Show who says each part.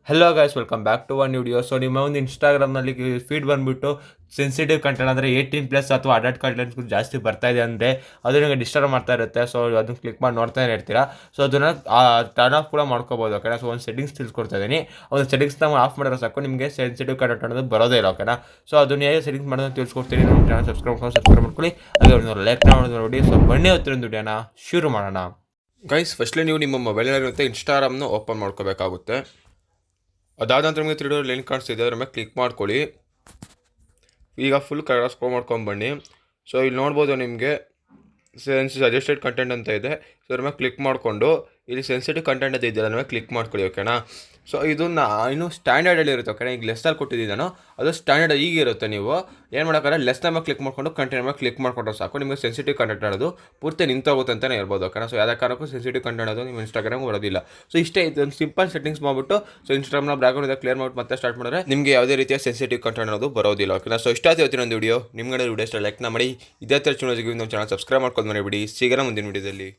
Speaker 1: Hello guys, welcome back to one video. So ನಿಮ್ಮ ಒಂದು ಇನ್ಸ್ಟಾಗ್ರಾಮ್ನಲ್ಲಿ ಫೀಡ್ ಬಂದುಬಿಟ್ಟು ಸೆನ್ಸಿಟಿವ್ ಕಂಟೆಂಟ್ ಅಂದರೆ 18+ ಅಥವಾ ಅಡಲ್ಟ್ ಕಂಟೆಂಟ್ಸ್ ಜಾಸ್ತಿ ಬರ್ತಾ ಇದೆ ಅಂದರೆ ಅದು ನಿಮಗೆ ಡಿಸ್ಟರ್ಬ್ ಮಾಡ್ತಾ ಇರುತ್ತೆ. ಸೊ ಅದನ್ನು ಕ್ಲಿಕ್ ಮಾಡಿ ನೋಡ್ತಾನೆ ಇರ್ತೀರಾ. ಸೊ ಅದನ್ನು ಟರ್ನ್ ಆಫ್ ಕೂಡ ಮಾಡ್ಕೋಬೋದು. ಓಕೆನಾ. ಸೊ ಒಂದು ಸೆಟ್ಟಿಂಗ್ಸ್ ತಿಳ್ಕೊಡ್ತಾ ಇದ್ದೀನಿ. ಒಂದು ಸೆಟ್ಟಿಂಗ್ಸ್ ನಾವು ಆಫ್ ಮಾಡಿರೋ ಸಾಕು, ನಿಮಗೆ ಸೆನ್ಸಿಟಿವ್ ಕಂಟೆಂಟ್ ಅನ್ನೋದು ಬರೋದೇ ಇಲ್ಲ. ಓಕೆನಾ. ಸೊ ಅದನ್ನು ಹೇಗೆ ಸೆಟ್ಟಿಂಗ್ಸ್ ಮಾಡೋದು ತಿಳ್ಸ್ಕೊಡ್ತೀನಿ. ನಮ್ಮ ಚಾನಲ್ ಸಬ್ಸ್ಕ್ರೈಬ್ ಮಾಡ್ಕೊಳ್ಳಿ. ಹಾಗೆ ಒಂದು ಲೈಕ್ ನೋಡಿ. ಸೊ ಬನ್ನಿ ಹೊತ್ತಿರೊಂದು ವಿಡಿಯೋನ ಶುರು ಮಾಡೋಣ. ಗೈಸ್, ಫಸ್ಟ್ಲಿ ನೀವು ನಿಮ್ಮ ಮೊಬೈಲಿನಲ್ಲಿರುತ್ತೆ ಇನ್ಸ್ಟಾಗ್ರಾಮ್ನ ಓಪನ್ ಮಾಡ್ಕೋಬೇಕಾಗುತ್ತೆ. ಅದಾದ ನಂತರ ನಿಮಗೆ 3 ಲಿಂಕ್ ಕಾಣಿಸ್ತಿದೆ, ಅದ್ರ ಮೇಲೆ ಕ್ಲಿಕ್ ಮಾಡ್ಕೊಳ್ಳಿ. ಈಗ ಫುಲ್ ಕನ್ನಡ ಸ್ಕ್ರೋಲ್ ಮಾಡ್ಕೊಂಡು ಬನ್ನಿ. ಸೊ ಇಲ್ಲಿ ನೋಡ್ಬೋದು ನಿಮಗೆ ಸಜೆಸ್ಟೆಡ್ ಕಂಟೆಂಟ್ ಅಂತ ಇದೆ. ಸೊ ಅದ್ರ ಮೇಲೆ ಕ್ಲಿಕ್ ಮಾಡಿಕೊಂಡು ಇಲ್ಲಿ ಸೆನ್ಸಿಟಿವ್ ಕಂಟೆಂಟ್ ಅಂತ ಇದೆಯಲ್ಲ, ಅದ್ರ ಮೇಲೆ ಕ್ಲಿಕ್ ಮಾಡ್ಕೊಳ್ಳಿ. ಓಕೆನಾ. ಸೊ ಇದು ಇನ್ನು ಸ್ಟ್ಯಾಂಡರ್ಡಲ್ಲಿ ಇರುತ್ತೆ. ಓಕೆನಾ. ಈಗ ಲೆಸ್ಸಲ್ಲಿ ಕೊಟ್ಟಿದ್ದೀನೋ ಅದು ಸ್ಟ್ಯಾಂಡರ್ಡ್ ಈಗಿರುತ್ತೆ. ನೀವು ಏನು ಮಾಡೋಕ್ಕಾಗಲ್ಲ, ಲೆಸ್ನ ಮೇಲೆ ಕ್ಲಿಕ್ ಮಾಡಿಕೊಂಡು ಕಂಟೆಂಟ್ ಮೇಲೆ ಕ್ಲಿಕ್ ಮಾಡ್ಕೊಂಡ್ರೆ ಸಾಕು, ನಿಮಗೆ ಸೆನ್ಸಿಟಿವ್ ಕಂಟೆಂಟ್ ಅನ್ನೋದು ಪೂರ್ತಿ ನಿಂತೋಗುತ್ತೆ ಅಂತಲೇ ಇರ್ಬೋದು. ಓಕೆನಾ. ಸೊ ಯಾವುದೇ ಕಾರಣಕ್ಕೂ ಸೆನ್ಸಿಟಿವ್ ಕಂಟೆಂಟ್ ಅದು ನಿಮ್ಮ ಇನ್ಸ್ಟಾಗ್ರಾಮ್ಗೆ ಬರೋದಿಲ್ಲ. ಸೊ ಇಷ್ಟೇ, ಇದೊಂದು ಸಿಂಪಲ್ ಸೆಟ್ಟಿಂಗ್ಸ್ ಮಾಡಿಬಿಟ್ಟು ಸೊ ಇನ್ಸ್ಟಾಗ್ರಾಮ್ನ ಬ್ಯಾಕ್ಗ್ರೌಂಡ್ ಕ್ಲಿಯರ್ ಮಾಡಿಬಿಟ್ಟು ಮತ್ತೆ ಸ್ಟಾರ್ಟ್ ಮಾಡಿದ್ರೆ ನಿಮಗೆ ಯಾವುದೇ ರೀತಿಯ ಸೆನ್ಸಿಟಿವ್ ಕಂಟೆಂಟ್ ಅನ್ನೋದು ಬರೋದಿಲ್ಲ. ಓಕೆನಾ. ಸೊ ಇಷ್ಟ ಆಯ್ತು ಒಂದು ವಿಡಿಯೋ. ನಿಮ್ಗಡೆ ವಿಡಿಯೋ ಇಷ್ಟ ಲೈಕ್ನ ಮಾಡಿ. ಇದೇ ಥರ ಚಾನಲ್ಗೆ ನಮ್ಮ ಚಾನಲ್ ಸಬ್ಸ್ಕ್ರೈಬ್ ಮಾಡ್ಕೊಂಡು ಮರಿಬೇಡಿ. ಸಿಗೋಣ ಮುಂದಿನ ವಿಡಿಯೋದಲ್ಲಿ.